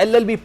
LLB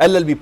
LLB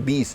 20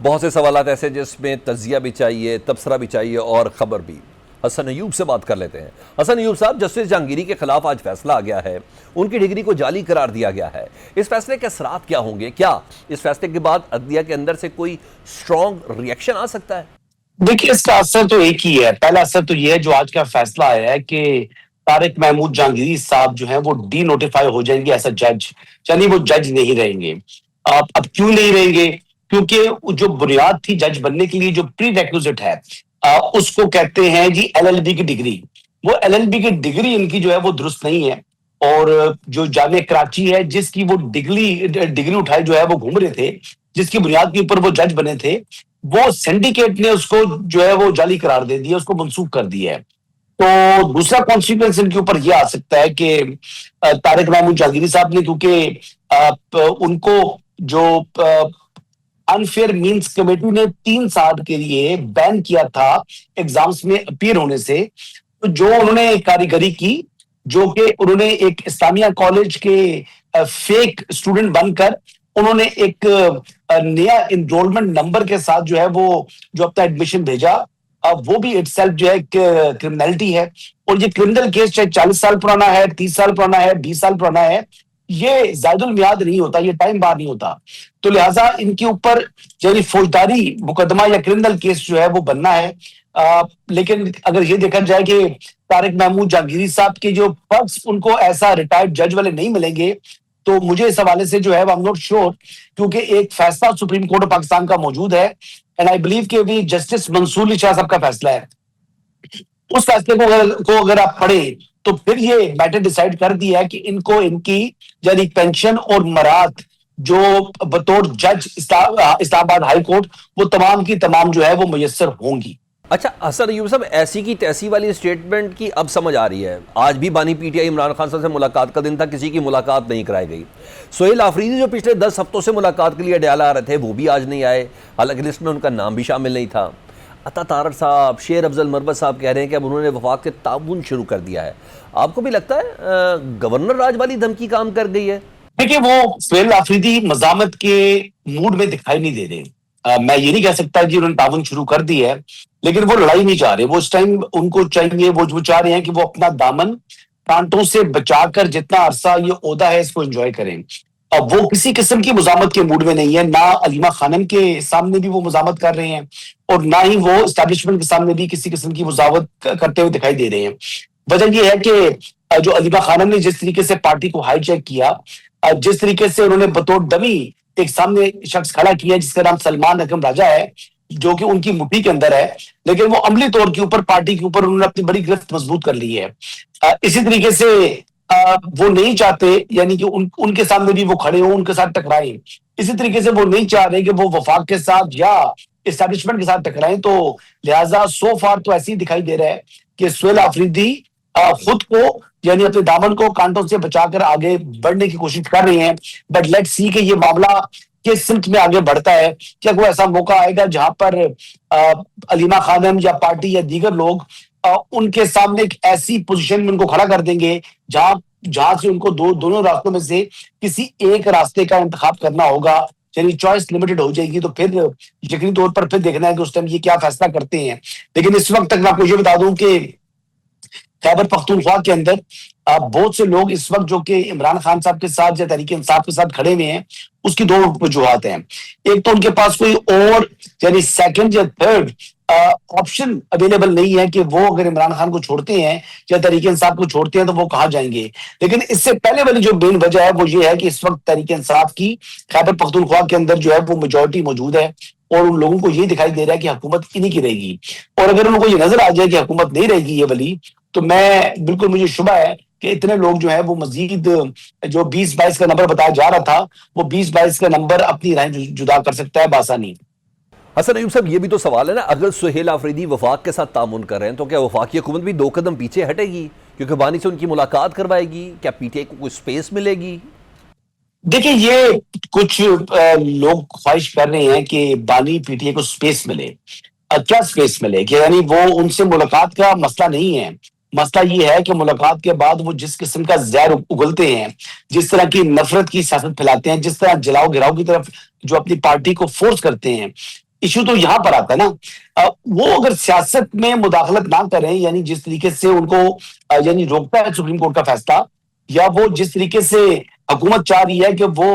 بہت سے سوالات ایسے جس میں تجزیہ بھی چاہیے، تبصرہ بھی چاہیے اور خبر بھی۔ حسن ایوب سے بات کر لیتے ہیں۔ حسن ایوب صاحب، جسٹس جہانگیری کے خلاف آج فیصلہ آ گیا ہے، ان کی ڈگری کو جعلی قرار دیا گیا ہے۔ اس فیصلے کے اثرات کیا ہوں گے؟ کیا اس فیصلے کے بعد عدلیہ کے اندر سے کوئی سٹرونگ ریئیکشن آ سکتا ہے؟ دیکھیے، اس کا اثر تو ایک ہی ہے۔ پہلا اثر تو یہ ہے جو آج کا فیصلہ آیا ہے کہ طارق محمود جہانگیری صاحب جو ہیں وہ ڈی نوٹیفائی ہو جائیں گے ایز اے جج، یعنی وہ جج نہیں رہیں گے۔ اب کیوں نہیں رہیں گے؟ کیونکہ جو بنیاد تھی جج بننے کے لیے، جو پری ریکوزٹ ہے، اس کو کہتے ہیں جی ایل ایل بی کی ڈگری۔ وہ ایل ایل بی کی ڈگری ان کی جو ہے وہ درست نہیں ہے، اور جو جامعہ کراچی ہے جس کی وہ ڈگری اٹھائے جو ہے وہ گھوم رہے تھے، جس کی بنیاد کے اوپر وہ جج بنے تھے، وہ سینڈیکیٹ نے اس کو جو ہے وہ جعلی قرار دے دیا، اس کو منسوخ کر دیا ہے۔ تو دوسرا کانسیکوینس ان کے اوپر یہ آ سکتا ہے کہ طارق محمود جہانگیری صاحب نے، کیونکہ ان کو جو انفیئر مینس کمیٹی نے 3 سال کے لیے بین کیا تھا ایگزامز میں اپیئر ہونے سے، تو جو انہوں نے کاریگری کی، جو کہ انہوں نے ایک اسلامیہ کالج کے فیک اسٹوڈنٹ بن کر انہوں نے ایک نیا انرولمنٹ نمبر کے ساتھ جو ہے وہ جو اپنا ایڈمیشن بھیجا، وہ بھی اٹ سیلف جو ہے کرمنلٹی ہے۔ اور یہ کرمنل کیس چاہے 40 سال پرانا ہے، 30 سال پرانا ہے، 20 سال پرانا ہے، یہ زائد المیعاد نہیں ہوتا، یہ ٹائم بار نہیں ہوتا۔ تو لہٰذا ان کے اوپر یعنی فوجداری مقدمہ یا کرمنل کیس جو ہے وہ بننا ہے۔ لیکن اگر یہ دیکھا جائے کہ طارق محمود جہانگیری صاحب کے جو پرکس ان کو ایسا ریٹائرڈ جج والے نہیں ملیں گے، تو مجھے اس حوالے سے جو ہے I'm not sure، کیونکہ ایک فیصلہ سپریم کورٹ آف پاکستان کا موجود ہے، اینڈ آئی بلیو کہ بھی جسٹس منصور علی شاہ صاحب کا فیصلہ ہے۔ اس فیصلے کو اگر آپ پڑھیں تو پھر یہ میٹر ڈیسائیڈ کر دیا ہے کہ ان کو ان کی یعنی پینشن اور مراد جو بطور جج اسلام آباد ہائی کورٹ، وہ تمام کی تمام جو ہے وہ میسر ہوں گی۔ اچھا حسن ایوب صاحب، ایسی کی تیسی والی اسٹیٹمنٹ کی اب سمجھ آ رہی ہے۔ آج بھی بانی P T I Imran Khan صاحب سے ملاقات کا دن تھا، کسی کی ملاقات نہیں کرائی گئی۔ سہیل آفریدی جو پچھلے 10 ہفتوں سے ملاقات کے لیے ڈیالہ آ رہے تھے، وہ بھی آج نہیں آئے، حالانکہ لسٹ میں ان کا نام بھی شامل نہیں تھا۔ عطا طارر صاحب، شیر افضل مروت صاحب کہہ رہے ہیں کہ اب انہوں نے وفاق سے تعاون شروع کر دیا ہے۔ آپ کو بھی لگتا ہے گورنر راج والی دھمکی کام کر گئی ہے؟ دیکھیں، وہ سہیل آفریدی مزاحمت کے موڈ میں دکھائی نہیں دے رہے۔ میں یہ نہیں کہہ سکتا کہ انہوں نے تعاون شروع کر دی ہے، لیکن وہ لڑائی نہیں چاہ رہے۔ وہ اس ٹائم ان کو چاہیے، وہ چاہ رہے ہیں کہ وہ اپنا دامن کانٹوں سے بچا کر جتنا عرصہ یہ عہدہ ہے اس کو انجوائے کریں۔ اب وہ کسی قسم کی مزاحمت کے موڈ میں نہیں ہے، نہ علیمہ خانم کے سامنے بھی وہ مزاحمت کر رہے ہیں، اور نہ ہی وہ اسٹیبلشمنٹ کے سامنے بھی کسی قسم کی مزاحمت کرتے ہوئے دکھائی دے رہے ہیں۔ وجہ یہ ہے کہ جو علیمہ خانم نے جس طریقے سے پارٹی کو ہائی جیک کیا، جس طریقے سے انہوں نے بطور ڈمی ایک سامنے شخص کھڑا کیا جس کا نام سلمان اکرم راجہ ہے، جو کہ ان کی مٹھی کے اندر ہے، لیکن وہ عملی طور کے اوپر پارٹی کے اوپر انہوں نے اپنی بڑی گرفت مضبوط کر لی ہے۔ اسی طریقے سے وہ نہیں چاہتے یعنی کہ ان کے سامنے بھی وہ کھڑے ہوں، ان کے ساتھ ٹکرائیں۔ اسی طریقے سے وہ نہیں چاہ رہے کہ وہ وفاق کے ساتھ یا اسٹیبلشمنٹ کے ساتھ ٹکرائیں۔ تو لہٰذا سو فار تو ایسے ہی دکھائی دے رہا ہے کہ سہیل آفریدی خود کو یعنی اپنے دامن کو کانٹوں سے بچا کر آگے بڑھنے کی کوشش کر رہے ہیں۔ بٹ لیٹ سی کہ یہ معاملہ کس سمت میں آگے بڑھتا ہے۔ کیا کوئی ایسا موقع آئے گا جہاں پر علیمہ خانم یا پارٹی یا دیگر لوگ ان کے سامنے ایک ایسی پوزیشن میں ان کو کھڑا کر دیں گے جہاں سے ان کو دونوں راستوں میں سے کسی ایک راستے کا انتخاب کرنا ہوگا، یعنی چوائس لمیٹڈ ہو جائے گی؟ تو پھر یقینی طور پر پھر دیکھنا ہے کہ اس ٹائم یہ کیا فیصلہ کرتے ہیں۔ لیکن اس وقت تک میں آپ کو یہ بتا دوں کہ خیبر پختونخوا کے اندر بہت سے لوگ اس وقت جو کہ عمران خان صاحب کے ساتھ یا تحریک انصاف کے ساتھ کھڑے ہوئے ہیں، اس کی 2 وجوہات ہیں۔ ایک تو ان کے پاس کوئی اور یعنی سیکنڈ یا تھرڈ آپشن اویلیبل نہیں ہے کہ وہ اگر عمران خان کو چھوڑتے ہیں یا تحریک انصاف کو چھوڑتے ہیں تو وہ کہاں جائیں گے۔ لیکن اس سے پہلے والی جو مین وجہ ہے وہ یہ ہے کہ اس وقت تحریک انصاف کی خیبر پختونخوا کے اندر جو ہے وہ میجورٹی موجود ہے، اور ان لوگوں کو یہ دکھائی دے رہا ہے کہ حکومت انہی کی رہے گی۔ اور اگر ان کو یہ نظر آ جائے کہ حکومت نہیں رہے گی یہ والی، تو بالکل مجھے شبہ ہے کہ اتنے لوگ جو ہیں وہ مزید جو 20-22 کا نمبر بتایا جا رہا تھا، وہ 20-22 کا نمبر اپنی رائے جدا کر سکتا ہے بآسانی۔ حسن ایوب صاحب، یہ بھی تو سوال ہے نا، اگر سہیل آفریدی وفاق کے ساتھ تعاون کر رہے ہیں تو کیا وفاقی حکومت بھی 2 قدم پیچھے ہٹے گی کیونکہ بانی سے ان کی ملاقات کروائے گی؟ کیا پی ٹی آئی کو کوئی سپیس ملے گی؟ دیکھیں، یہ کچھ لوگ خواہش کر رہے ہیں کہ بانی پی ٹی آئی کو سپیس ملے۔ کیا سپیس ملے؟ کہ یعنی وہ ان سے ملاقات کا مسئلہ نہیں ہے، مسئلہ یہ ہے کہ ملاقات کے بعد وہ جس قسم کا زہر اگلتے ہیں، جس طرح کی نفرت کی سیاست پھیلاتے ہیں، جس طرح جلاؤ گراؤ کی طرف جو اپنی پارٹی کو فورس کرتے ہیں، ایشو تو یہاں پر آتا ہے نا، وہ اگر سیاست میں مداخلت نہ کریں، یعنی جس طریقے سے ان کو یعنی روکتا ہے سپریم کورٹ کا فیصلہ، یا وہ جس طریقے سے حکومت چاہ رہی ہے کہ وہ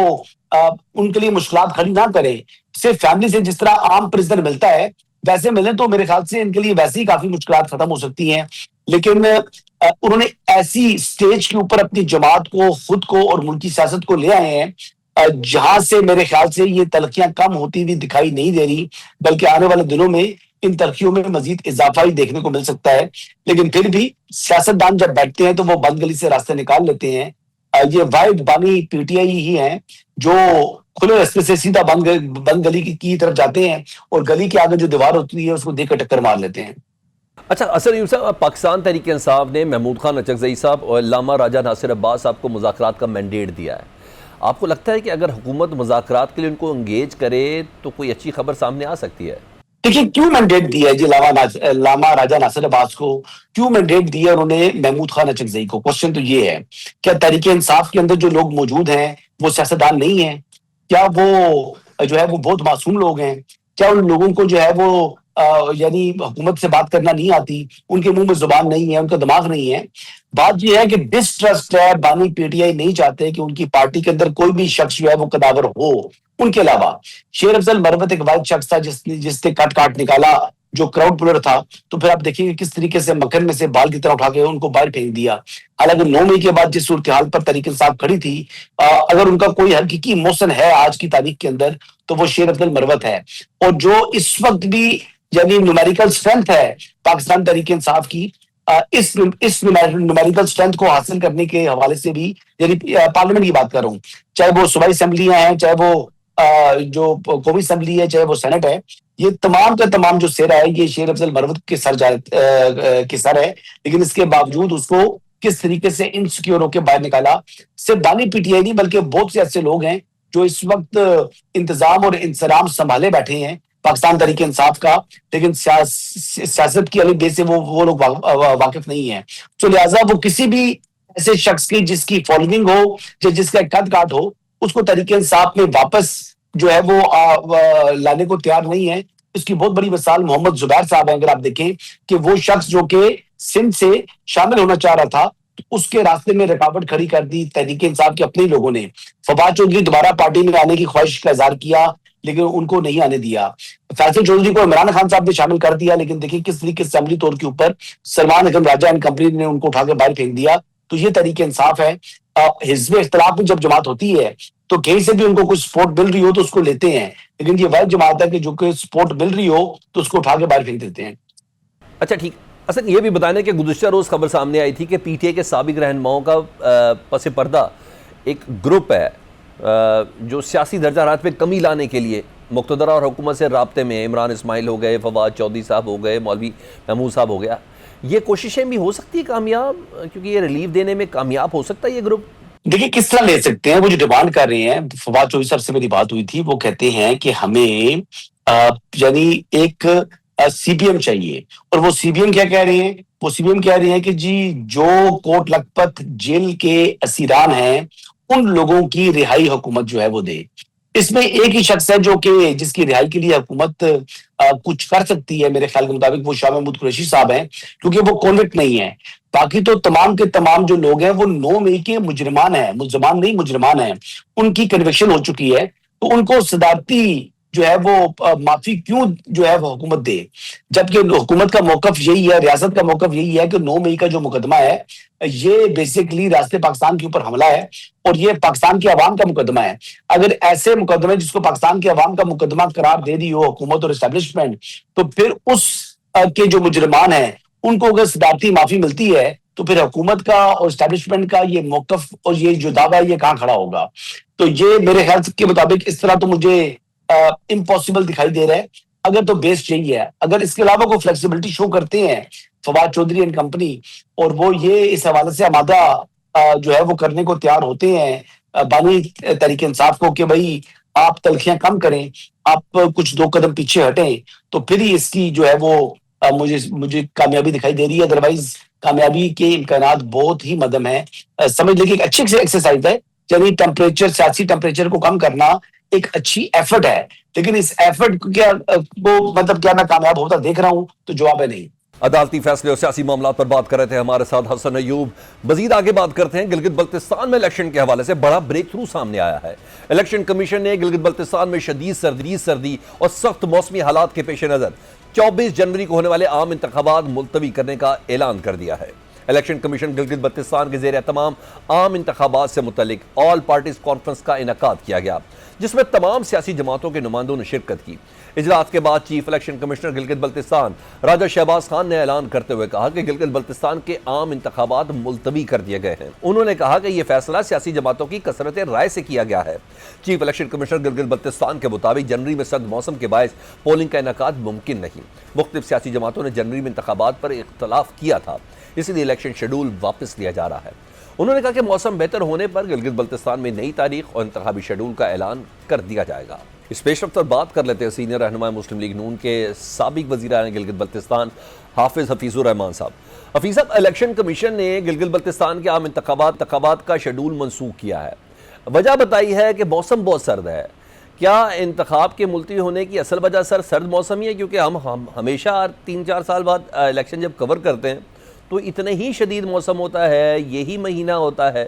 ان کے لیے مشکلات کھڑی نہ کرے، صرف فیملی سے جس طرح عام پرزنر ملتا ہے ویسے ملیں، تو میرے خیال سے ان کے لیے ویسے ہی کافی مشکلات ختم ہو سکتی ہیں. لیکن انہوں نے ایسی سٹیج کے اوپر اپنی جماعت کو، خود کو اور ملکی سیاست کو لے آئے ہیں جہاں سے میرے خیال سے یہ تلخیاں کم ہوتی ہوئی دکھائی نہیں دے رہی، بلکہ آنے والے دنوں میں ان تلخیوں میں مزید اضافہ ہی دیکھنے کو مل سکتا ہے. لیکن پھر بھی سیاستدان جب بیٹھتے ہیں تو وہ بند گلی سے راستے نکال لیتے ہیں. یہ واحد بانی پی ٹی آئی ہی ہیں جو کھلے راستے سے سیدھا بند گلی کی طرف جاتے ہیں اور گلی کے آگے جو دیوار ہوتی ہے اس کو دیکھ کر ٹکر مار لیتے ہیں. اچھا اسد ایوب صاحب، پاکستان تحریک انصاف نے محمود خان اچکزئی صاحب اور علامہ راجہ ناصر عباس صاحب کو مذاکرات کا مینڈیٹ دیا ہے. آپ کو لگتا ہے کہ اگر حکومت مذاکرات کے لیے ان کو انگیج کرے تو کوئی اچھی خبر سامنے آ سکتی ہے؟ دیکھیے کیوں مینڈیٹ دیا ہے جی علامہ راجہ ناصر عباس کو، کیوں مینڈیٹ دیا انہوں نے محمود خان اچکزئی کو؟ کوشچن تو یہ ہے، کیا تحریک انصاف کے اندر جو لوگ موجود ہیں وہ سیاستدان نہیں ہیں؟ کیا وہ جو ہے وہ بہت معصوم لوگ ہیں؟ کیا ان لوگوں کو جو ہے وہ یعنی حکومت سے بات کرنا نہیں آتی، ان کے منہ میں زبان نہیں ہے، ان کا دماغ نہیں ہے؟ بات یہ ہے کہ ڈسٹرسٹ ہے، بانی پی ٹی آئی نہیں چاہتے کہ ان کی پارٹی کے اندر کوئی بھی شخص جو ہے وہ قداور ہو. ان کے علاوہ شیر افضل مروت ایک واحد شخص تھا جس نے کاٹ نکالا، جو کراؤڈ پولر تھا. تو پھر آپ دیکھیں گے کس طریقے سے مکھن میں سے بال کی طرح اٹھا کے ان کو باہر پھینک دیا. حالانکہ 9 مئی کے بعد جس صورتحال پر تحریک انصاف کھڑی تھی، اگر ان کا کوئی حقیقی موشن ہے آج کی تاریخ کے اندر تو وہ شیر افضل مروت ہے. اور جو اس وقت بھی یعنی نیومیریکل اسٹرینتھ ہے پاکستان تحریک انصاف کی، اس نیومیریکل اسٹرینتھ کو حاصل کرنے کے حوالے سے بھی، یعنی پارلیمنٹ کی بات کر رہا ہوں، چاہے وہ صوبائی اسمبلیاں ہیں، چاہے وہ جو قومی اسمبلی ہے، چاہے وہ سینٹ ہے، یہ تمام کا تمام جو سیرا ہے یہ شیر افضل مروت کے سر ہے. لیکن اس کے باوجود اس کو کس طریقے سے انسیکیور ہو کے باہر نکالا. صرف بانی پی ٹی آئی نہیں بلکہ بہت سے ایسے لوگ ہیں جو اس وقت انتظام اور انصرام سنبھالے بیٹھے ہیں پاکستان تحریک انصاف کا، لیکن سیاست کی علی بے سے وہ لوگ واقف نہیں ہیں. تو لہٰذا وہ کسی بھی ایسے شخص کی جس کی فالوئنگ ہو، جس کا قد کاٹ ہو، اس کو تحریک انصاف میں واپس جو ہے وہ لانے کو تیار نہیں ہے. اس کی بہت بڑی مثال محمد زبیر صاحب ہیں. اگر آپ دیکھیں کہ وہ شخص جو کہ سندھ سے شامل ہونا چاہ رہا تھا، اس کے راستے میں رکاوٹ کھڑی کر دی تحریک انصاف کے اپنے لوگوں نے. فواد چودھری دوبارہ پارٹی میں آنے کی خواہش کا اظہار کیا لیکن ان کو نہیں آنے دیا. فیصل چودھری کو عمران خان صاحب نے شامل کر دیا، لیکن دیکھیں کس طریقے سے عملی طور کے اوپر سلمان اکرم راجہ اینڈ کمپنی نے ان کو اٹھا کے باہر پھینک دیا. تو یہ تحریک انصاف ہے. حزب اختلاف میں جب جماعت ہوتی ہے تو کہیں سے بھی ان کو کچھ سپورٹ مل رہی ہو تو اس کو لیتے ہیں، لیکن یہ واحد جماعت ہے کہ جو کہ سپورٹ مل رہی ہو تو اس کو اٹھا کے باہر پھینک دیتے ہیں. اچھا ٹھیک، اصل یہ بھی بتانے کہ گزشتہ روز خبر سامنے آئی تھی کہ پی ٹی آئی کے سابق رہنماؤں کا پس پردہ ایک گروپ ہے جو سیاسی درجہ حرارت میں کمی لانے کے لیے مقتدرہ اور حکومت سے رابطے میں. عمران اسماعیل ہو گئے، فواد چودھری صاحب ہو گئے، مولوی محمود صاحب ہو گیا. یہ کوششیں بھی ہو سکتی ہے کامیاب، کیونکہ یہ ریلیف دینے میں کامیاب ہو سکتا ہے یہ گروپ؟ دیکھیں کس طرح لے سکتے ہیں. وہ جو ڈیمانڈ کر رہے ہیں، فواد چودھری صاحب سے میری بات ہوئی تھی، وہ کہتے ہیں کہ ہمیں یعنی ایک سی پی ایم چاہیے. اور وہ سی پی ایم کیا کہہ رہے ہیں؟ وہ سی پی ایم کہہ رہے ہیں کہ جی جو کوٹ لکھپت جیل کے اسیران ہیں ان لوگوں کی رہائی حکومت جو ہے وہ دے. اس میں ایک ہی شخص ہے جو کہ جس کی رہائی کے لیے حکومت کچھ کر سکتی ہے میرے خیال کے مطابق، وہ شاہ محمود قریشی صاحب ہیں، کیونکہ وہ کنوکٹ نہیں ہے. باقی تو تمام کے تمام جو لوگ ہیں وہ 9 مئی کے مجرمان ہیں، ملزمان نہیں مجرمان ہیں. ان کی کنوکشن ہو چکی ہے، تو ان کو صدارتی جو ہے وہ معافی کیوں جو ہے وہ حکومت دے؟ جبکہ حکومت کا موقف یہی ہے، ریاست کا موقف یہی ہے کہ 9 مئی کا جو مقدمہ ہے یہ بیسیکلی ریاست پاکستان کے اوپر حملہ ہے اور یہ پاکستان کے عوام کا مقدمہ ہے. اگر ایسے مقدمے جس کو پاکستان کے عوام کا مقدمہ قرار دے دی ہو حکومت اور اسٹیبلشمنٹ، تو پھر اس کے جو مجرمان ہیں ان کو اگر صدارتی معافی ملتی ہے تو پھر حکومت کا اور اسٹیبلشمنٹ کا یہ موقف اور یہ جو دعویٰ ہے یہ کہاں کھڑا ہوگا؟ تو یہ میرے خیال کے مطابق اس طرح تو مجھے امپاسبل دکھائی دے رہا ہے. اگر تو بیس یہی ہے، اگر اس کے علاوہ کوئی فلیکسیبلٹی شو کرتے ہیں فواد چودھری اینڈ کمپنی اور وہ یہ اس حوالے سے آمادہ جو ہے وہ کرنے کو تیار ہوتے ہیں بانی تحریک انصاف کو کہ بھائی آپ تلخیاں کم کریں، آپ کچھ 2 قدم پیچھے ہٹیں، تو پھر ہی اس کی جو ہے وہ مجھے کامیابی دکھائی دے رہی ہے. ادروائز کامیابی کے امکانات بہت ہی مدم ہیں. سمجھ لیں کہ ایک اچھی ایکسرسائز ہے، یعنی ٹیمپریچر، سیاسی ٹیمپریچر کو کم کرنا ایک اچھی ایفرٹ ہے، لیکن اس ایفرٹ کو کیا وہ مطلب کیا میں کامیاب ہوتا دیکھ رہا ہوں؟ تو جواب ہے نہیں۔ عدالتی فیصلے اور سیاسی معاملات پر بات کر رہے تھے ہمارے ساتھ حسن ایوب۔ مزید آگے بات کرتے ہیں، گلگت بلتستان میں الیکشن کے حوالے سے بڑا بریک تھرو سامنے آیا ہے۔ الیکشن کمیشن نے گلگت بلتستان میں شدید سردی اور سخت موسمی حالات کے پیش نظر 24 جنوری کو ہونے والے عام انتخابات ملتوی کرنے کا اعلان کر دیا ہے۔ الیکشن کمیشن گلگت بلتستان کے زیر اہتمام عام انتخابات سے متعلق آل پارٹیز کانفرنس کا انعقاد کیا گیا، جس میں تمام سیاسی جماعتوں کے نمائندوں نے شرکت کی۔ اجلاس کے بعد chief election commissioner Gilgit Baltistan Raja Shahbaz Khan نے اعلان کرتے ہوئے کہا کہ گلگت بلتستان کے عام انتخابات ملتوی کر دیے گئے ہیں۔ انہوں نے کہا کہ یہ فیصلہ سیاسی جماعتوں کی کثرت رائے سے کیا گیا ہے۔ Chief election commissioner Gilgit Baltistan کے مطابق جنوری میں سرد موسم کے باعث پولنگ کا انعقاد ممکن نہیں۔ مختلف سیاسی جماعتوں نے جنوری میں انتخابات پر اختلاف کیا تھا، اس لیے الیکشن شیڈول واپس لیا جا رہا ہے۔ انہوں نے کہا کہ موسم بہتر ہونے پر گلگت بلتستان میں نئی تاریخ اور انتخابی شیڈول کا اعلان کر دیا جائے گا۔ اس پیش رفت پر بات کر لیتے ہیں سینئر رہنما مسلم لیگ نون کے سابق وزیر اعلیٰ گلگت بلتستان حفیظ الرحمان صاحب۔ حفیظ صاحب، الیکشن کمیشن نے گلگت بلتستان کے عام انتخابات کا شیڈول منسوخ کیا ہے۔ وجہ بتائی ہے کہ موسم بہت سرد ہے۔ کیا انتخاب کے ملتوی ہونے کی اصل وجہ سرد موسم ہی ہے؟ کیونکہ ہم ہمیشہ 3-4 سال بعد الیکشن جب کور کرتے ہیں تو اتنے ہی شدید موسم ہوتا ہے، یہی مہینہ ہوتا ہے۔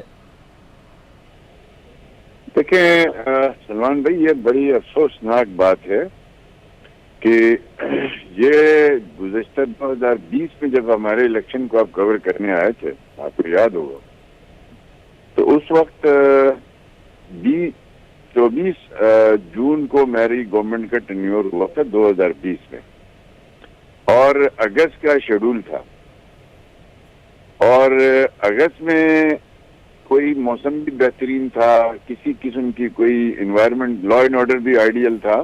دیکھیں سلمان بھائی، یہ بڑی افسوسناک بات ہے کہ یہ گزشتہ 2020 میں جب ہمارے الیکشن کو آپ کور کرنے آئے تھے، آپ کو یاد ہوگا، تو اس وقت 24 جون کو میری گورنمنٹ کا ٹینیور ہوا تھا 2020 میں، اور اگست کا شیڈول تھا، اور اگست میں کوئی موسم بھی بہترین تھا، کسی قسم کی کوئی انوائرمنٹ، لا اینڈ آرڈر بھی آئیڈیل تھا۔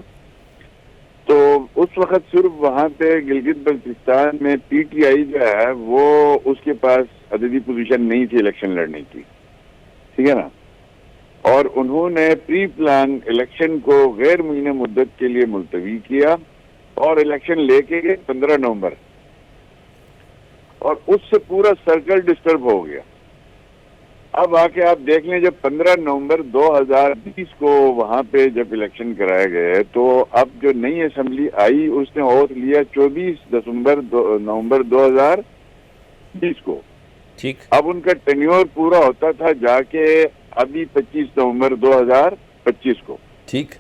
تو اس وقت صرف وہاں پہ گلگت بلتستان میں پی ٹی آئی جو ہے وہ اس کے پاس عددی پوزیشن نہیں تھی الیکشن لڑنے کی، ٹھیک ہے نا، اور انہوں نے پری پلان الیکشن کو غیر مہینہ مدت کے لیے ملتوی کیا اور الیکشن لے کے گئے 15 نومبر، اور اس سے پورا سرکل ڈسٹرب ہو گیا۔ اب آ کے آپ دیکھ لیں، جب 15 نومبر 2020 کو وہاں پہ جب الیکشن کرائے گئے تو اب جو نئی اسمبلی آئی اس نے اوتھ لیا 24 نومبر 2020 کو، ٹھیک۔ اب ان کا ٹینیور پورا ہوتا تھا جا کے ابھی 25 نومبر 2025 کو، ٹھیک۔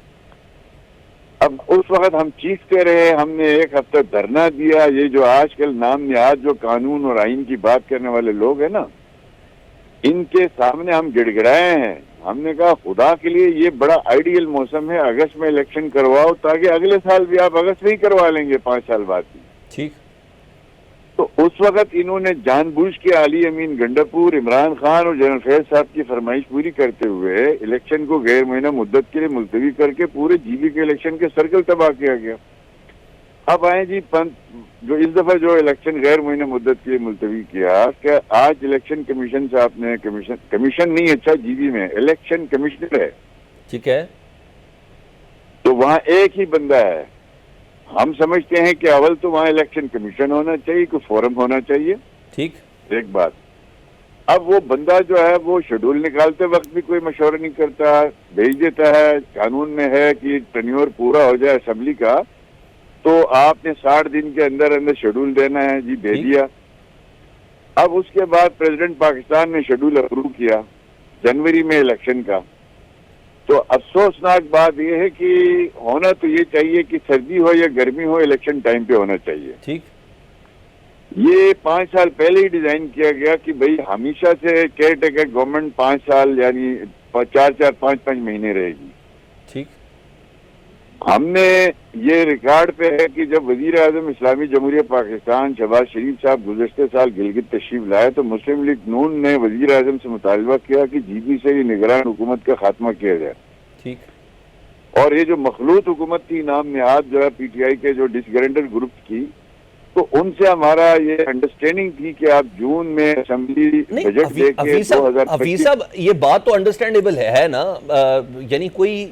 اب اس وقت ہم چیختے رہے، ہم نے ایک ہفتہ دھرنا دیا۔ یہ جو آج کل نام نہاد جو قانون اور آئین کی بات کرنے والے لوگ ہیں نا، ان کے سامنے ہم گڑ گڑائے ہیں۔ ہم نے کہا خدا کے لیے یہ بڑا آئیڈیل موسم ہے، اگست میں الیکشن کرواؤ تاکہ اگلے سال بھی آپ اگست میں ہی کروا لیں گے 5 سال بعد بھی، ٹھیک۔ تو اس وقت انہوں نے جان بوجھ کے علی امین گنڈاپور، عمران خان اور جنرل فیض صاحب کی فرمائش پوری کرتے ہوئے الیکشن کو غیر مہینہ مدت کے لیے ملتوی کر کے پورے جی بی کے الیکشن کے سرکل تباہ کیا گیا۔ اب آئیں جی جو اس دفعہ جو الیکشن غیر مہینہ مدت کے لیے ملتوی کیا، کہ آج الیکشن کمیشن سے آپ نے کمیشن نہیں، اچھا جی بی میں الیکشن کمشنر ہے، ٹھیک ہے، تو وہاں ایک ہی بندہ ہے۔ ہم سمجھتے ہیں کہ اول تو وہاں الیکشن کمیشن ہونا چاہیے، کوئی فورم ہونا چاہیے، ٹھیک۔ ایک بات۔ اب وہ بندہ جو ہے وہ شیڈول نکالتے وقت بھی کوئی مشورہ نہیں کرتا، بھیج دیتا ہے۔ قانون میں ہے کہ ٹینیور پورا ہو جائے اسمبلی کا تو آپ نے 60 دن کے اندر شیڈول دینا ہے، جی دے دیا۔ اب اس کے بعد پریزیڈنٹ پاکستان نے شیڈول اپروو کیا جنوری میں الیکشن کا۔ تو افسوسناک بات یہ ہے کہ ہونا تو یہ چاہیے کہ سردی ہو یا گرمی ہو الیکشن ٹائم پہ ہونا چاہیے، ٹھیک۔ یہ 5 سال پہلے ہی ڈیزائن کیا گیا کہ بھئی ہمیشہ سے کیئر ٹیکر گورنمنٹ 5 سال یعنی 4-5 مہینے رہے گی، ٹھیک۔ ہم نے یہ ریکارڈ پہ ہے کہ جب وزیر اعظم اسلامی جمہوریہ پاکستان شہباز شریف صاحب گزشتہ سال گلگت تشریف لائے تو مسلم لیگ نون نے وزیر اعظم سے مطالبہ کیا کہ جی بی سے یہ نگران حکومت کا خاتمہ کیا جائے، ٹھیک۔ اور یہ جو مخلوط حکومت تھی نام نہاد جو ہے پی ٹی آئی کے جو ڈسگرینڈر گروپ کی، تو ان سے ہمارا یہ انڈرسٹینڈنگ تھی کہ آپ جون میں اسمبلی بجٹ دے کے حفیظ صاحب، یہ بات تو انڈرسٹینڈیبل ہے نا، یعنی کوئی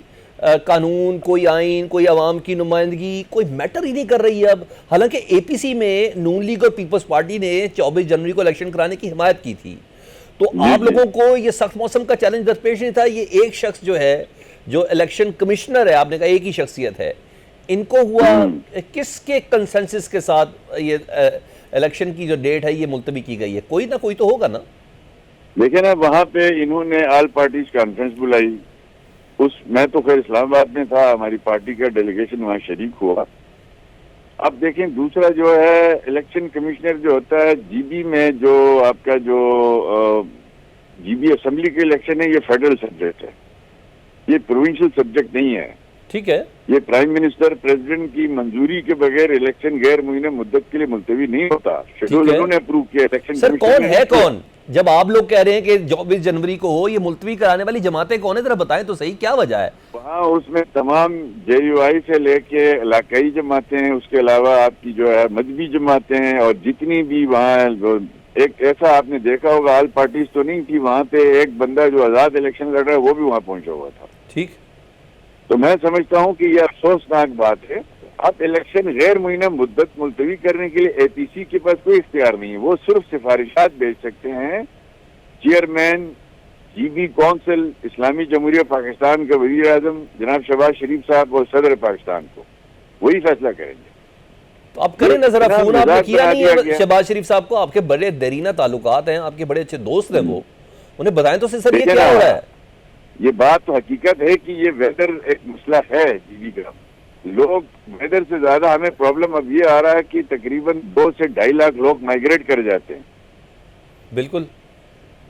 قانون، کوئی آئین، کوئی عوام کی نمائندگی کوئی میٹر ہی نہیں کر رہی ہے اب۔ حالانکہ اے پی سی میں نون لیگ اور پیپلز پارٹی نے 24 جنوری کو الیکشن کرانے کی حمایت کی تھی، تو آپ لوگوں کو یہ سخت موسم کا چیلنج درپیش نہیں تھا؟ یہ ایک شخص جو ہے جو الیکشن کمشنر ہے، آپ نے کہا ایک ہی شخصیت ہے، ان کو ہوا کس کے کنسنسس کے ساتھ یہ الیکشن کی جو ڈیٹ ہے یہ ملتوی کی گئی ہے؟ کوئی نہ کوئی تو ہوگا نا؟ دیکھیں نا، وہاں پہ انہوں نے آل پارٹیز کانفرنس بلائی، میں تو خیر اسلام آباد میں تھا، ہماری پارٹی کا ڈیلیگیشن وہاں شریک ہوا۔ اب دیکھیں دوسرا جو ہے الیکشن کمشنر جو ہوتا ہے جی بی میں، جو آپ کا جو جی بی اسمبلی کے الیکشن ہے، یہ فیڈرل سبجیکٹ ہے، یہ پروونشل سبجیکٹ نہیں ہے۔ ٹھیک ہے، یہ پرائم منسٹر پریزیڈنٹ کی منظوری کے بغیر الیکشن غیر معینہ مدت کے لیے ملتوی نہیں ہوتا۔ شیڈول انہوں نے اپروو کیا، الیکشن سر کون ہے کون؟ جب آپ لوگ کہہ رہے ہیں کہ 24 جنوری کو ہو، یہ ملتوی کرانے والی جماعتیں کون ہیں؟ ذرا بتائیں تو صحیح، کیا وجہ ہے؟ وہاں اس میں تمام جے یو آئی سے لے کے علاقائی جماعتیں ہیں، اس کے علاوہ آپ کی جو ہے مذہبی جماعتیں ہیں، اور جتنی بھی وہاں ایک ایسا آپ نے دیکھا ہوگا آل پارٹیز تو نہیں تھی وہاں پہ، ایک بندہ جو آزاد الیکشن لڑ رہا ہے وہ بھی وہاں پہنچا ہوا تھا۔ ٹھیک، تو میں سمجھتا ہوں کہ یہ افسوسناک بات ہے۔ اب الیکشن غیر معینہ مدت ملتوی کرنے کے لیے اے پی سی کے پاس کوئی اختیار نہیں ہے، وہ صرف سفارشات بھیج سکتے ہیں۔ چیئرمین جی بی کونسل اسلامی جمہوریہ پاکستان کا وزیر اعظم جناب شہباز شریف صاحب اور صدر پاکستان کو، وہی فیصلہ کریں گے۔ تو آپ کریں نا ذرا، فون آپ نے کیا نہیں ہے شہباز شریف صاحب کو؟ آپ کے بڑے دیرینہ تعلقات ہیں، آپ کے بڑے اچھے دوست ہیں، وہ انہیں بتائیں تو سر یہ کیا ہو رہا ہے؟ یہ بات تو حقیقت ہے کہ یہ ویدر ایک مسئلہ ہے جی بی کا، لوگ ویدر سے زیادہ ہمیں پرابلم اب یہ آ رہا ہے کہ تقریباً 2 سے 2.5 لاکھ لوگ مائیگریٹ کر جاتے ہیں۔ بالکل،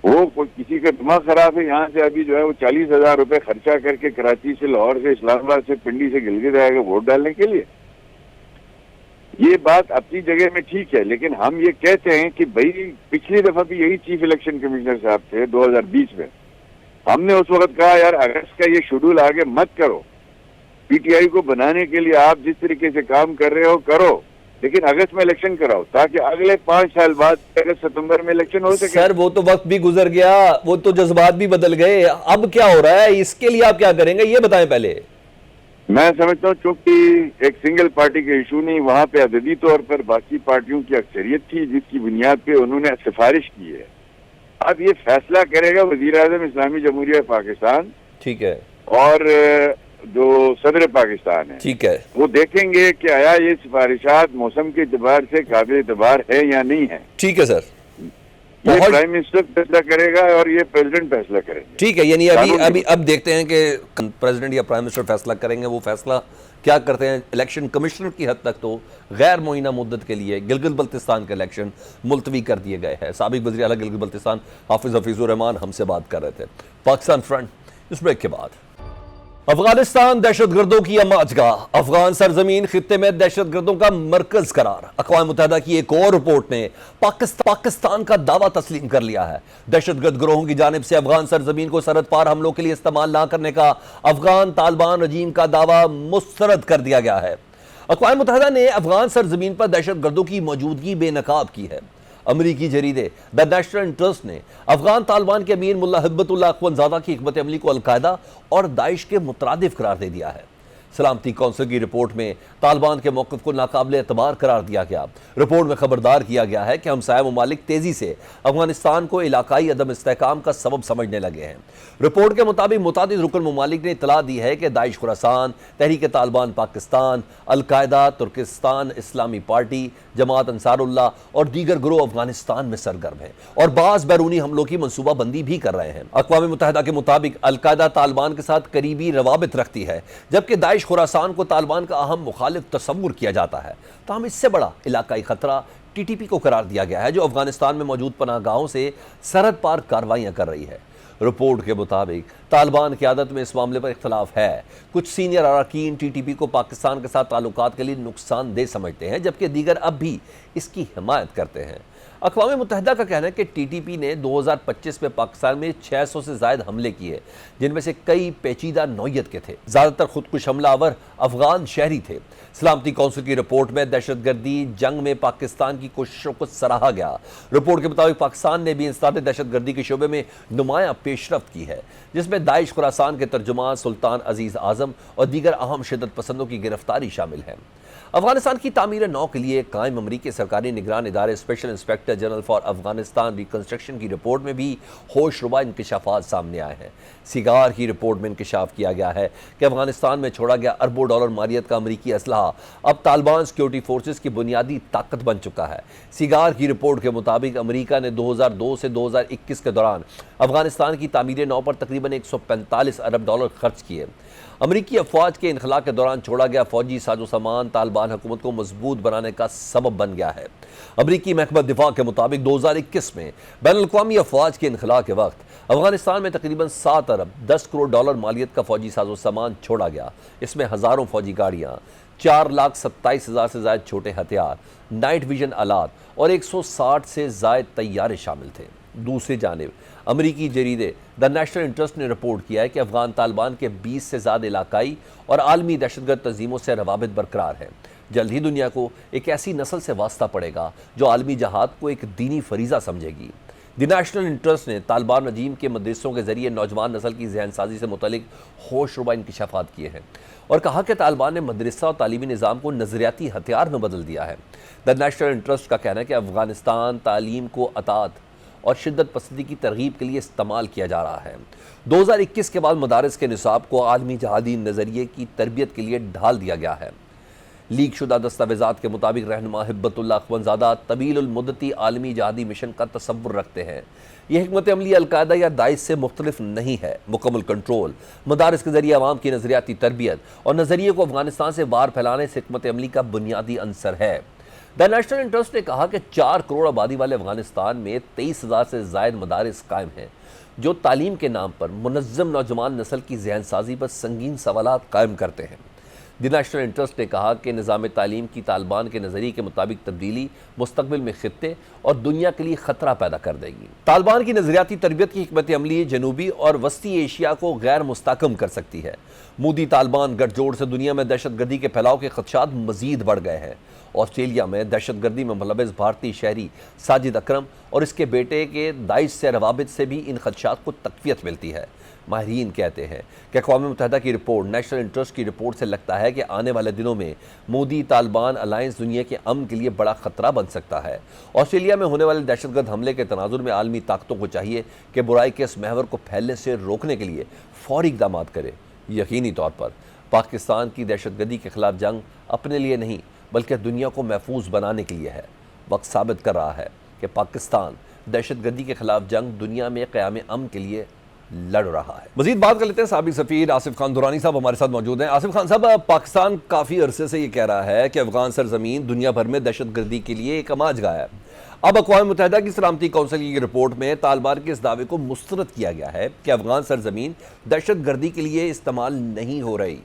وہ کسی کا دماغ خراب ہے، یہاں سے ابھی جو ہے وہ 40,000 روپے خرچہ کر کے کراچی سے، لاہور سے، اسلام آباد سے، پنڈی سے گلگت آئے گا ووٹ ڈالنے کے لیے۔ یہ بات اپنی جگہ میں ٹھیک ہے، لیکن ہم یہ کہتے ہیں کہ بھائی پچھلی دفعہ بھی یہی چیف الیکشن کمشنر صاحب تھے 2020 میں، ہم نے اس وقت کہا یار اگست کا یہ شیڈول آگے مت کرو، پی ٹی آئی کو بنانے کے لیے آپ جس طریقے سے کام کر رہے ہو کرو، لیکن اگست میں الیکشن کراؤ تاکہ اگلے 5 سال بعد اگست ستمبر میں الیکشن ہو سکے۔ سر وہ تو وقت بھی گزر گیا، وہ تو جذبات بھی بدل گئے، اب کیا ہو رہا ہے؟ اس کے لیے آپ کیا کریں گے یہ بتائیں پہلے۔ میں سمجھتا ہوں چونکہ ایک سنگل پارٹی کا ایشو نہیں، وہاں پہ عددی طور پر باقی پارٹیوں کی اکثریت تھی جس کی بنیاد پہ انہوں نے سفارش کی ہے۔ اب یہ فیصلہ کرے گا وزیر اعظم اسلامی جمہوریہ پاکستان، ٹھیک ہے، اور جو صدر پاکستان ہے، ٹھیک ہے، وہ دیکھیں گے کہ آیا یہ سفارشات موسم کے اعتبار سے قابل اعتبار ہے یا نہیں ہے۔ ٹھیک ہے سر، یہ پرائم منسٹر فیصلہ کرے گا اور یہ پریزیڈنٹ فیصلہ کریں گے۔ ٹھیک ہے، یعنی اب دیکھتے ہیں کہ پریزیڈنٹ یا پرائم منسٹر فیصلہ کریں گے، وہ فیصلہ کیا کرتے ہیں۔ الیکشن کمشنر کی حد تک تو غیر معینہ مدت کے لیے گلگت بلتستان کے الیکشن ملتوی کر دیے گئے ہیں۔ سابق وزیر اعلیٰ گلگت بلتستان حافظ حفیظ الرحمان ہم سے بات کر رہے تھے۔ پاکستان فرنٹ، اس بریک کے بعد۔ افغانستان دہشت گردوں کی اماج گاہ، افغان سرزمین خطے میں دہشت گردوں کا مرکز قرار۔ اقوام متحدہ کی ایک اور رپورٹ نے پاکستان کا دعویٰ تسلیم کر لیا ہے۔ دہشت گرد گروہوں کی جانب سے افغان سرزمین کو سرحد پار حملوں کے لیے استعمال نہ کرنے کا افغان طالبان رجیم کا دعویٰ مسترد کر دیا گیا ہے۔ اقوام متحدہ نے افغان سرزمین پر دہشت گردوں کی موجودگی بے نقاب کی ہے۔ امریکی جریدے دی نیشنل انٹرسٹ نے افغان طالبان کے امیر ملا ہبت اللہ اخونزادہ کی حکمت عملی کو القاعدہ اور داعش کے مترادف قرار دے دیا ہے۔ سلامتی کونسل کی رپورٹ میں طالبان کے موقف کو ناقابل اعتبار قرار دیا گیا۔ رپورٹ میں خبردار کیا گیا ہے کہ ہمسایہ ممالک تیزی سے افغانستان کو علاقائی عدم استحکام کا سبب سمجھنے لگے ہیں۔ رپورٹ کے مطابق متعدد رکن ممالک نے اطلاع دی ہے کہ داعش خراسان، تحریک طالبان پاکستان، القاعدہ، ترکستان اسلامی پارٹی، جماعت انصار اللہ اور دیگر گروہ افغانستان میں سرگرم ہیں اور بعض بیرونی حملوں کی منصوبہ بندی بھی کر رہے ہیں۔ اقوام متحدہ کے مطابق القاعدہ طالبان کے ساتھ قریبی روابط رکھتی ہے، جبکہ داعش خراسان کو طالبان کا اہم مخالف تصور کیا جاتا ہے۔ تاہم اس سے بڑا علاقائی خطرہ ٹی ٹی پی کو قرار دیا گیا ہے، جو افغانستان میں موجود پناہ گاہوں سے سرحد پار کارروائیاں کر رہی ہے۔ رپورٹ کے مطابق طالبان قیادت میں اس معاملے پر اختلاف ہے۔ کچھ سینئر اراکین ٹی ٹی پی کو پاکستان کے ساتھ تعلقات کے لیے نقصان دہ سمجھتے ہیں، جبکہ دیگر اب بھی اس کی حمایت کرتے ہیں۔ اقوام متحدہ کا کہنا ہے کہ ٹی ٹی پی نے 2025 میں پاکستان میں 600 سے زائد حملے کیے، جن میں سے کئی پیچیدہ نوعیت کے تھے۔ زیادہ تر خودکش حملہ آور افغان شہری تھے۔ سلامتی کونسل کی رپورٹ میں دہشت گردی جنگ میں پاکستان کی کوششوں کو سراہا گیا۔ رپورٹ کے مطابق پاکستان نے بھی انسداد دہشت گردی کے شعبے میں نمایاں پیش رفت کی ہے، جس میں داعش خراسان کے ترجمان سلطان عزیز اعظم اور دیگر اہم شدت پسندوں کی گرفتاری شامل ہے۔ افغانستان کی تعمیر نو کے لیے قائم امریکی سرکاری نگران ادارے special inspector general for Afghanistan reconstruction کی رپورٹ میں بھی ہوش ربا انکشافات سامنے آئے ہیں۔ سیگار کی رپورٹ میں انکشاف کیا گیا ہے کہ افغانستان میں چھوڑا گیا اربوں ڈالر مالیت کا امریکی اسلحہ اب طالبان سیکیورٹی فورسز کی بنیادی طاقت بن چکا ہے۔ سیگار کی رپورٹ کے مطابق امریکہ نے 2002 سے 2021 کے دوران افغانستان کی تعمیر نو پر تقریباً 145 ارب ڈالر خرچ کیے۔ امریکی افواج کے انخلاء کے دوران چھوڑا گیا فوجی ساز و سامان طالبان حکومت کو مضبوط بنانے کا سبب بن گیا ہے۔ امریکی محکمہ دفاع کے مطابق 2021 میں بین الاقوامی افواج کے انخلاء کے وقت افغانستان میں تقریباً 7 ارب 10 کروڑ ڈالر مالیت کا فوجی ساز و سامان چھوڑا گیا۔ اس میں ہزاروں فوجی گاڑیاں، 4,27,000 سے زائد چھوٹے ہتھیار، نائٹ ویژن آلات اور 160 سے زائد طیارے شامل تھے۔ دوسری جانب امریکی جریدے دی نیشنل انٹرسٹ نے رپورٹ کیا ہے کہ افغان طالبان کے 20 سے زیادہ علاقائی اور عالمی دہشت گرد تنظیموں سے روابط برقرار ہیں۔ جلد ہی دنیا کو ایک ایسی نسل سے واسطہ پڑے گا جو عالمی جہاد کو ایک دینی فریضہ سمجھے گی۔ دی نیشنل انٹرسٹ نے طالبان رجیم کے مدرسوں کے ذریعے نوجوان نسل کی ذہن سازی سے متعلق ہوش ربا انکشافات کیے ہیں اور کہا کہ طالبان نے مدرسہ اور تعلیمی نظام کو نظریاتی ہتھیار میں بدل دیا ہے۔ دی نیشنل انٹرسٹ کا کہنا ہے کہ افغانستان تعلیم کو اطاعت اور شدت پسندی کی ترغیب کے لیے استعمال کیا جا رہا ہے۔ 2021 کے بعد مدارس کے نصاب کو عالمی جہادی نظریے کی تربیت کے لیے ڈھال دیا گیا ہے۔ لیک شدہ دستاویزات کے مطابق رہنما ہبت اللہ اخونزادہ طویل المدتی عالمی جہادی مشن کا تصور رکھتے ہیں۔ یہ حکمت عملی القاعدہ یا داعش سے مختلف نہیں ہے۔ مکمل کنٹرول، مدارس کے ذریعے عوام کی نظریاتی تربیت اور نظریے کو افغانستان سے باہر پھیلانے سے حکمت عملی کا بنیادی عنصر ہے۔ دی نیشنل انٹرسٹ نے کہا کہ 4 کروڑ آبادی والے افغانستان میں 23,000 سے زائد مدارس قائم ہیں جو تعلیم کے نام پر منظم نوجوان نسل کی ذہن سازی پر سنگین سوالات قائم کرتے ہیں۔ دی نیشنل انٹرسٹ نے کہا کہ نظام تعلیم کی طالبان کے نظریے کے مطابق تبدیلی مستقبل میں خطے اور دنیا کے لیے خطرہ پیدا کر دے گی۔ طالبان کی نظریاتی تربیت کی حکمت عملی جنوبی اور وسطی ایشیا کو غیر مستحکم کر سکتی ہے۔ مودی طالبان گٹھ جوڑ سے دنیا میں دہشت گردی کے پھیلاؤ کے خدشات مزید بڑھ گئے ہیں۔ آسٹریلیا میں دہشت گردی میں ملوث بھارتی شہری ساجد اکرم اور اس کے بیٹے کے داعش سے روابط سے بھی ان خدشات کو تقویت ملتی ہے۔ ماہرین کہتے ہیں کہ اقوام متحدہ کی رپورٹ، نیشنل انٹرسٹ کی رپورٹ سے لگتا ہے کہ آنے والے دنوں میں مودی طالبان الائنس دنیا کے امن کے لیے بڑا خطرہ بن سکتا ہے۔ آسٹریلیا میں ہونے والے دہشت گرد حملے کے تناظر میں عالمی طاقتوں کو چاہیے کہ برائی کے اس محور کو پھیلنے سے روکنے کے لیے فوری اقدامات کرے۔ یقینی طور پر پاکستان کی دہشت گردی کے خلاف جنگ اپنے لیے نہیں بلکہ دنیا کو محفوظ بنانے کے لیے ہے۔ وقت ثابت کر رہا ہے کہ پاکستان دہشت گردی کے خلاف جنگ دنیا میں قیام امن کے لیے لڑ رہا ہے۔ مزید بات کر لیتے ہیں، سابق سفیر آصف خان درانی صاحب ہمارے ساتھ موجود ہیں۔ آصف خان صاحب، پاکستان کافی عرصے سے یہ کہہ رہا ہے کہ افغان سرزمین دنیا بھر میں دہشت گردی کے لیے ایک اماج گاہ ہے۔ اب اقوام متحدہ کی سلامتی کونسل کی رپورٹ میں طالبان کے اس دعوے کو مسترد کیا گیا ہے کہ افغان سرزمین دہشت گردی کے لیے استعمال نہیں ہو رہی۔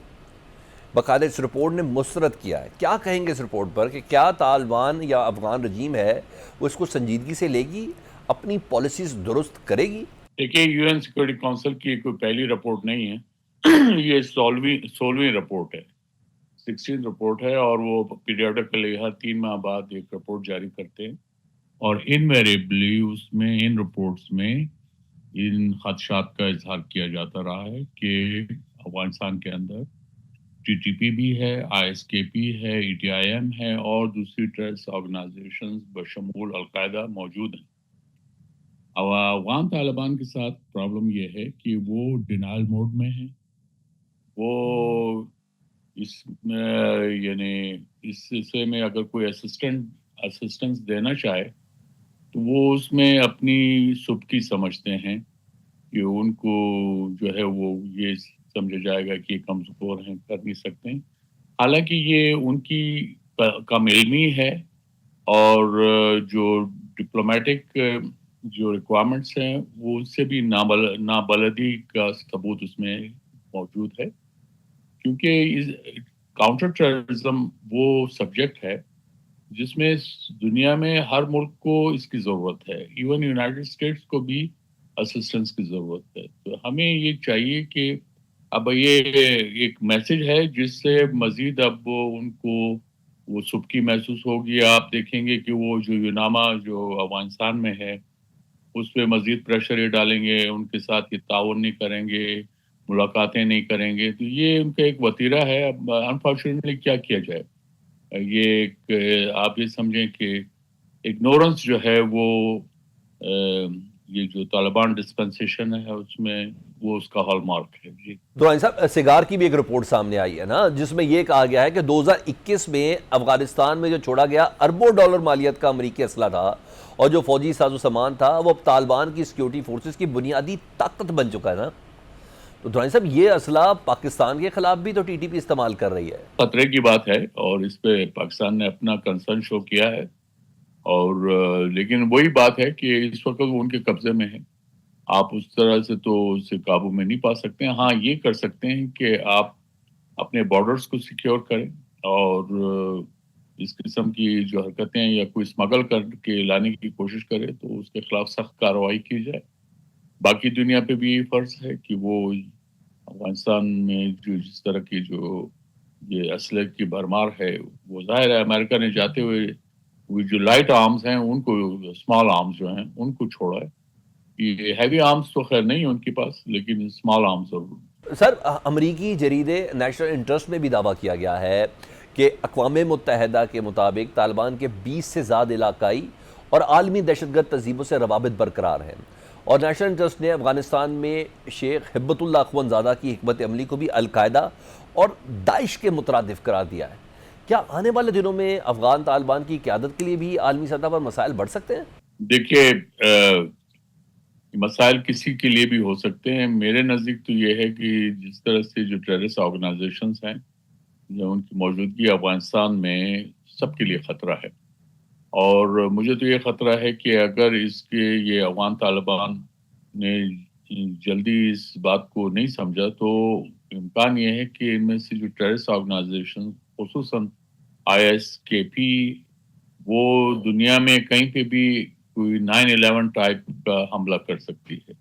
باقاعدہ اس رپورٹ نے مسترد کیا ہے۔ کیا کہیں گے اس رپورٹ پر کہ کیا طالبان یا افغان رجیم ہے وہ اس کو سنجیدگی سے لے گی، اپنی پالیسیز درست کرے گی؟ دیکھیے، یو این سیکورٹی کونسل کی کوئی پہلی رپورٹ نہیں ہے، یہ 16ویں رپورٹ ہے، 16 رپورٹ ہے، اور وہ پیریوڈیکلی ہر 3 ماہ بعد ایک رپورٹ جاری کرتے ہیں، اور انویریبلی اس میں ان رپورٹس میں ان خدشات کا اظہار کیا جاتا رہا ہے کہ افغانستان کے اندر ٹی ٹی پی بھی ہے، آئی ایس کے پی ہے، ای ٹی آئی ایم ہے، اور دوسری ٹیررسٹ آرگنائزیشنز بشمول القاعدہ موجود ہیں۔ افغان طالبان کے ساتھ پرابلم یہ ہے کہ وہ ڈینائل موڈ میں ہیں۔ وہ اس یعنی اس سلسلے میں اگر کوئی اسسٹنس دینا چاہے تو وہ اس میں اپنی سبکی سمجھتے ہیں کہ ان کو جو ہے وہ یہ سمجھا جائے گا کہ کمزور ہیں، کر نہیں سکتے ہیں، حالانکہ یہ ان کی کم علمی ہے، اور جو ڈپلومیٹک جو ریکوائرمنٹس ہیں وہ اس سے بھی نابلدی کا ثبوت اس میں موجود ہے، کیونکہ کاؤنٹر ٹیررزم وہ سبجیکٹ ہے جس میں دنیا میں ہر ملک کو اس کی ضرورت ہے، ایون یونائٹڈ اسٹیٹس کو بھی اسسٹنس کی ضرورت ہے۔ تو ہمیں یہ چاہیے کہ اب یہ ایک میسج ہے جس سے مزید اب ان کو وہ سبکی محسوس ہوگی۔ آپ دیکھیں گے کہ وہ جو یوناما جو افغانستان میں ہے اس پہ مزید پریشر یہ ڈالیں گے، ان کے ساتھ یہ تعاون نہیں کریں گے، ملاقاتیں نہیں کریں گے. تو یہ ان کا ایک وتیرہ ہے. اب انفارچونیٹلی کیا کیا جائے، یہ ایک آپ یہ سمجھیں کہ اگنورنس جو ہے وہ یہ جو طالبان ڈسپنسیشن ہے اس میں وہ اس کا ہال مارک ہے. جی دورانی صاحب، سگار کی بھی ایک رپورٹ سامنے آئی ہے نا، جس میں یہ کہا گیا ہے کہ 2021 میں افغانستان میں جو چھوڑا گیا اربوں ڈالر مالیت کا امریکی اسلحہ تھا اور جو فوجی ساز و سامان تھا وہ اب طالبان کی سیکیورٹی فورسز کی بنیادی طاقت بن چکا ہے نا. تو دورانی صاحب، یہ اسلحہ پاکستان کے خلاف بھی تو ٹی ٹی پی استعمال کر رہی ہے. خطرے کی بات ہے اور اس پہ پاکستان نے اپنا کنسرن شو کیا ہے، اور لیکن وہی بات ہے کہ اس وقت وہ ان کے قبضے میں ہے. آپ اس طرح سے تو اسے قابو میں نہیں پا سکتے. ہاں یہ کر سکتے ہیں کہ آپ اپنے بارڈرز کو سیکیور کریں اور اس قسم کی جو حرکتیں یا کوئی اسمگل کر کے لانے کی کوشش کرے تو اس کے خلاف سخت کارروائی کی جائے. باقی دنیا پہ بھی یہ فرض ہے کہ وہ افغانستان میں جو جس طرح کی جو یہ اسلحے کی بھرمار ہے، وہ ظاہر ہے امریکہ نے جاتے ہوئے وہ جو لائٹ آرمز ہیں ان کو، اسمال آرمز جو ہیں ان کو چھوڑا ہے. یہ ہیوی آرمز تو خیر نہیں ان کے پاس، لیکن اسمال آرمز ضرور. سر، امریکی جریدے نیشنل انٹرسٹ میں بھی دعویٰ کیا گیا ہے کہ اقوام متحدہ کے مطابق طالبان کے 20 سے زیادہ علاقائی اور عالمی دہشت گرد تنظیموں سے روابط برقرار ہیں، اور نیشنل انٹرسٹ نے افغانستان میں شیخ ہبت اللہ اخوندزادہ کی حکمت عملی کو بھی القاعدہ اور داعش کے مترادف قرار دیا ہے. کیا آنے والے دنوں میں افغان طالبان کی قیادت کے لیے بھی عالمی سطح پر مسائل بڑھ سکتے ہیں؟ دیکھیے، مسائل کسی کے لیے بھی ہو سکتے ہیں. میرے نزدیک تو یہ ہے کہ جس طرح سے جو ٹیررسٹ آرگنائزیشنز ہیں جو ان کی موجودگی افغانستان میں سب کے لیے خطرہ ہے، اور مجھے تو یہ خطرہ ہے کہ اگر اس کے یہ افغان طالبان نے جلدی اس بات کو نہیں سمجھا تو امکان یہ ہے کہ ان میں سے جو ٹیررسٹ آرگنائزیشن خصوصاً ISKP وہ دنیا میں کہیں پہ بھی کوئی 9/11 ٹائپ کا حملہ کر سکتی ہے،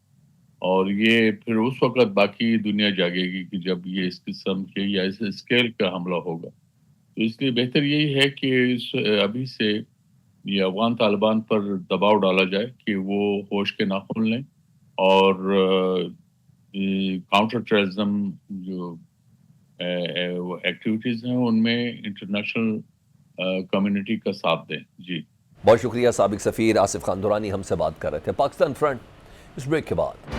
اور یہ پھر اس وقت باقی دنیا جاگے گی کہ جب یہ اس قسم کے یا اس اسکیل کا حملہ ہوگا. تو اس لیے بہتر یہی ہے کہ ابھی سے یہ افغان طالبان پر دباؤ ڈالا جائے کہ وہ ہوش کے ناخن لیں، اور کاؤنٹر ٹیررزم جو ایکٹیویٹیز ہیں ان میں انٹرنیشنل کمیونٹی کا ساتھ دیں. جی بہت شکریہ. سابق سفیر آصف خان درانی ہم سے بات کر رہے تھے. پاکستان فرنٹ اس بریک کے بعد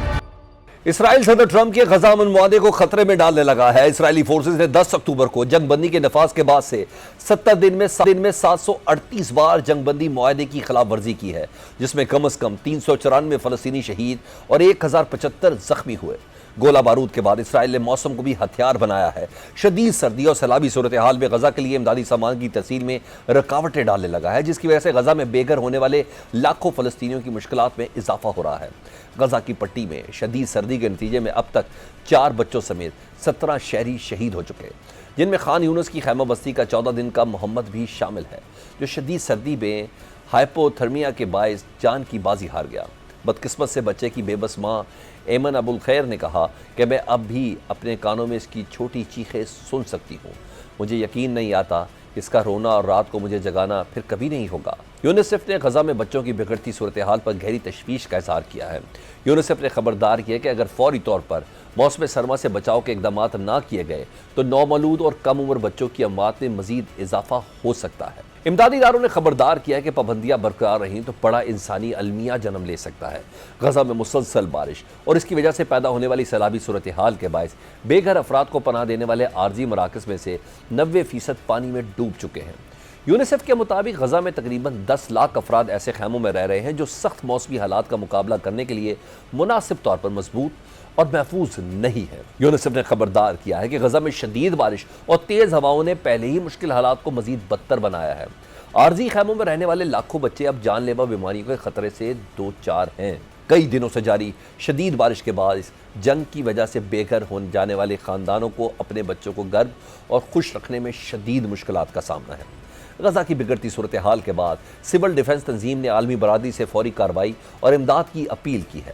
اسرائیل صدر ٹرمپ کے غزہ امن معاہدے کو خطرے میں ڈالنے لگا ہے. اسرائیلی فورسز نے 10 اکتوبر کو جنگ بندی کے نفاذ کے بعد سے 70 دن میں 738 بار جنگ بندی معاہدے کی خلاف ورزی کی ہے، جس میں کم از کم 394 فلسطینی شہید اور 1075 زخمی ہوئے. گولہ بارود کے بعد اسرائیل نے موسم کو بھی ہتھیار بنایا ہے. شدید سردی اور سیلابی صورتحال میں غزہ کے لیے امدادی سامان کی ترسیل میں رکاوٹیں ڈالنے لگا ہے، جس کی وجہ سے غزہ میں بے گھر ہونے والے لاکھوں فلسطینیوں کی مشکلات میں اضافہ ہو رہا ہے. غزہ کی پٹی میں شدید سردی کے نتیجے میں اب تک 4 بچوں سمیت 17 شہری شہید ہو چکے، جن میں خان یونس کی خیمہ بستی کا 14 دن کا محمد بھی شامل ہے، جو شدید سردی میں ہائپوتھرمیا کے باعث جان کی بازی ہار گیا. بدقسمت سے بچے کی بے بس ماں ایمن ابو الخیر نے کہا کہ میں اب بھی اپنے کانوں میں اس کی چھوٹی چیخیں سن سکتی ہوں. مجھے یقین نہیں آتا اس کا رونا اور رات کو مجھے جگانا پھر کبھی نہیں ہوگا. یونیسیف نے غزہ میں بچوں کی بگڑتی صورتحال پر گہری تشویش کا اظہار کیا ہے. یونیسیف نے خبردار کیا کہ اگر فوری طور پر موسم سرما سے بچاؤ کے اقدامات نہ کیے گئے تو نومولود اور کم عمر بچوں کی اموات میں مزید اضافہ ہو سکتا ہے. امدادی اداروں نے خبردار کیا کہ پابندیاں برقرار رہیں تو بڑا انسانی المیہ جنم لے سکتا ہے. غزہ میں مسلسل بارش اور اس کی وجہ سے پیدا ہونے والی سیلابی صورتحال کے باعث بے گھر افراد کو پناہ دینے والے عارضی مراکز میں سے 90% پانی میں ڈوب چکے ہیں. یونیسیف کے مطابق غزہ میں تقریباً 10 لاکھ افراد ایسے خیموں میں رہ رہے ہیں جو سخت موسمی حالات کا مقابلہ کرنے کے لیے مناسب طور پر مضبوط اور محفوظ نہیں ہے. یونیسیف نے خبردار کیا ہے کہ غزہ میں شدید بارش اور تیز ہواؤں نے پہلے ہی مشکل حالات کو مزید بدتر بنایا ہے. عارضی خیموں میں رہنے والے لاکھوں بچے اب جان لیوا بیماریوں کے خطرے سے دوچار ہیں. کئی دنوں سے جاری شدید بارش کے باعث جنگ کی وجہ سے بے گھر ہونے جانے والے خاندانوں کو اپنے بچوں کو گرم اور خوش رکھنے میں شدید مشکلات کا سامنا ہے. غزہ کی بگڑتی صورتحال کے بعد سول ڈیفنس تنظیم نے عالمی برادری سے فوری کارروائی اور امداد کی اپیل کی ہے.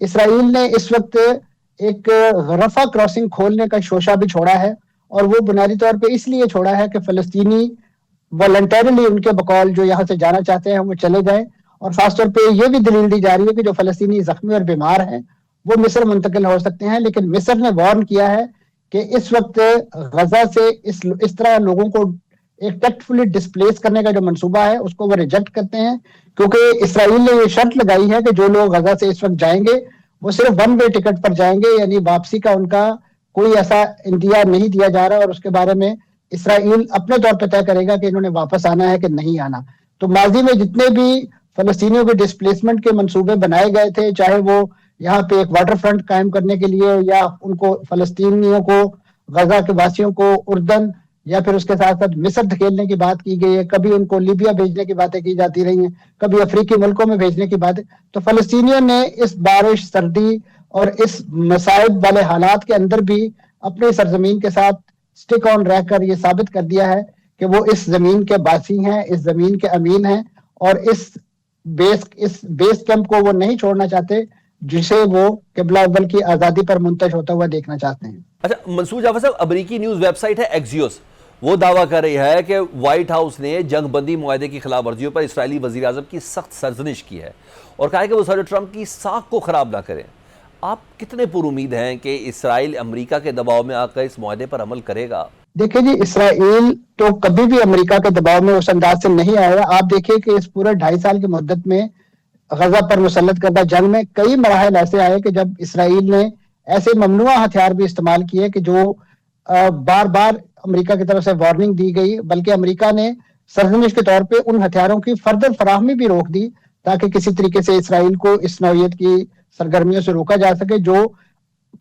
اسرائیل نے اس وقت ایک رفح کراسنگ کھولنے کا شوشہ بھی چھوڑا ہے، اور وہ بنیادی طور پہ اس لیے چھوڑا ہے کہ فلسطینی والنٹرلی ان کے بقول جو یہاں سے جانا چاہتے ہیں وہ چلے جائیں، اور خاص طور پہ یہ بھی دلیل دی جا رہی ہے کہ جو فلسطینی زخمی اور بیمار ہیں وہ مصر منتقل ہو سکتے ہیں، لیکن مصر نے وارن کیا ہے کہ اس وقت غزہ سے اس طرح لوگوں کو ایک ٹیکٹفلی ڈسپلیس کرنے کا جو منصوبہ ہے اس کو وہ ریجیکٹ کرتے ہیں، کیونکہ اسرائیل نے یہ شرط لگائی ہے کہ جو لوگ غزہ سے اس وقت جائیں گے وہ صرف ون وے ٹکٹ پر جائیں گے، یعنی واپسی کا ان کا کوئی ایسا انتظار نہیں دیا جا رہا، اور اس کے بارے میں اسرائیل اپنے طور پہ طے کرے گا کہ انہوں نے واپس آنا ہے کہ نہیں آنا۔ تو ماضی میں جتنے بھی فلسطینیوں کے ڈسپلیسمنٹ کے منصوبے بنائے گئے تھے، چاہے وہ یہاں پہ ایک واٹر فرنٹ قائم کرنے کے لیے، یا ان کو فلسطینیوں کو، غزہ کے واسیوں کو اردن یا پھر اس کے ساتھ ساتھ مصر دھکیلنے کی بات کی گئی ہے، کبھی ان کو لیبیا بھیجنے کی باتیں کی جاتی رہی ہیں، کبھی افریقی ملکوں میں بھیجنے کی باتیں، تو فلسطینیوں نے اس بارش، سردی اور اس مصائب والے حالات کے اندر بھی اپنی سرزمین کے ساتھ سٹک آن رہ کر یہ ثابت کر دیا ہے کہ وہ اس زمین کے باسی ہیں، اس زمین کے امین ہیں، اور اس بیس کیمپ کو وہ نہیں چھوڑنا چاہتے جسے وہ قبلہ اول کی آزادی پر منتج ہوتا ہوا دیکھنا چاہتے ہیں۔ اچھا منصور جعفر صاحب، امریکی نیوز ویب سائٹ ہے ایکزیوس، وہ دعویٰ کر رہی ہے کہ وائٹ ہاؤس نے جنگ بندی معاہدے کی خلاف ورزیوں پر اسرائیلی وزیر اعظم کی سخت سرزنش کی ہے، اور کہا ہے کہ وہ صدر ٹرمپ کی ساکھ کو خراب نہ کریں۔ آپ کتنے پر امید ہیں کہ اسرائیل امریکہ کے دباؤ میں آ کر اس معاہدے پر عمل کرے گا؟ دیکھیں جی، اسرائیل تو کبھی بھی امریکہ کے دباؤ میں اس انداز سے نہیں آئے گا۔ آپ دیکھیں کہ اس پورے 2.5 سال کی مدت میں غزہ پر مسلط کردہ جنگ میں کئی مراحل ایسے آئے کہ جب اسرائیل نے ایسے ممنوع ہتھیار بھی استعمال کیے کہ جو بار بار امریکہ کی طرف سے وارننگ دی گئی، بلکہ امریکہ نے سرزنش کے طور پہ ان ہتھیاروں کی فردر فراہمی بھی روک دی تاکہ کسی طریقے سے اسرائیل کو اس نوعیت کی سرگرمیوں سے روکا جا سکے جو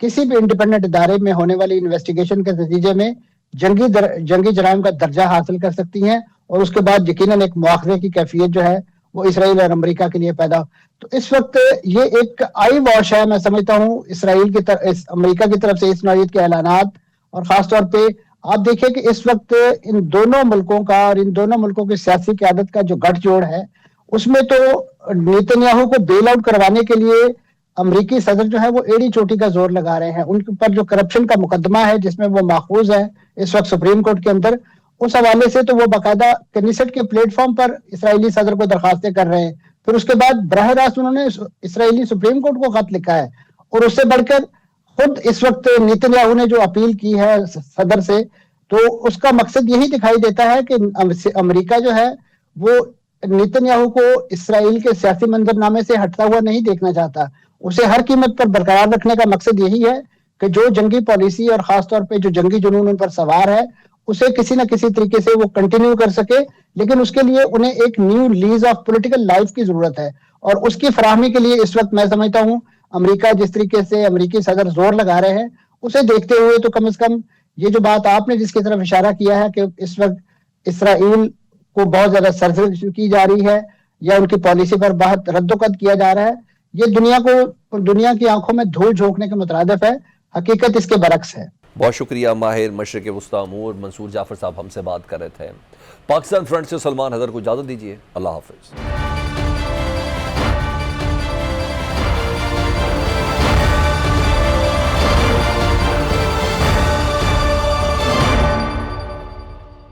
کسی بھی انڈیپینڈنٹ ادارے میں ہونے والی انویسٹیگیشن کے نتیجے میں جنگی جرائم کا درجہ حاصل کر سکتی ہیں، اور اس کے بعد یقیناً ایک مواخذے کی کیفیت جو ہے وہ اسرائیل اور امریکہ کے لیے پیدا۔ تو اس وقت یہ ایک آئی واش ہے، میں سمجھتا ہوں اسرائیل کی طرف، امریکہ کی طرف سے اس نوعیت کے اعلانات، اور خاص طور پہ آپ دیکھیں کہ اس وقت ان دونوں ملکوں کا اور ان دونوں ملکوں کی سیاسی قیادت کا جو گٹھ جوڑ ہے، اس میں تو نیتنیاہو کو بیل آؤٹ کروانے کے لیے امریکی صدر جو ہے وہ ایڑی چوٹی کا زور لگا رہے ہیں۔ ان پر جو کرپشن کا مقدمہ ہے جس میں وہ ماخوذ ہے اس وقت سپریم کورٹ کے اندر، اس حوالے سے تو وہ باقاعدہ کنیسٹ کے پلیٹ فارم پر اسرائیلی صدر کو درخواستیں کر رہے ہیں، پھر اس کے بعد براہ راست انہوں نے اسرائیلی سپریم کورٹ کو خط لکھا ہے، اور اس سے بڑھ کر خود اس وقت نیتنیاہو نے جو اپیل کی ہے صدر سے، تو اس کا مقصد یہی دکھائی دیتا ہے کہ امریکہ جو ہے وہ نیتنیاہو کو اسرائیل کے سیاسی منظرنامے سے ہٹتا ہوا نہیں دیکھنا چاہتا، اسے ہر قیمت پر برقرار رکھنے کا مقصد یہی ہے کہ جو جنگی پالیسی اور خاص طور پہ جو جنگی جنون ان پر سوار ہے اسے کسی نہ کسی طریقے سے وہ کنٹینیو کر سکے، لیکن اس کے لیے انہیں ایک new lease of political life کی ضرورت ہے، اور اس کی فراہمی کے لیے اس وقت میں سمجھتا ہوں امریکہ جس طریقے سے امریکی صدر زور لگا رہے ہیں اسے دیکھتے ہوئے تو کم از کم یہ جو بات آپ نے جس کی طرف اشارہ کیا ہے کہ اس وقت اسرائیل کو بہت زیادہ سرزنش کی جا رہی ہے یا ان کی پالیسی پر بہت رد و قد کیا جا رہا ہے، یہ دنیا کی آنکھوں میں دھول جھونکنے کے مترادف ہے، حقیقت اس کے برعکس ہے۔ بہت شکریہ ماہر مشرق وسطی امور منصور جعفر صاحب ہم سے بات کر رہے تھے۔ پاکستان فرنٹ سے سلمان حیدر کو اجازت دیجیے، اللہ حافظ۔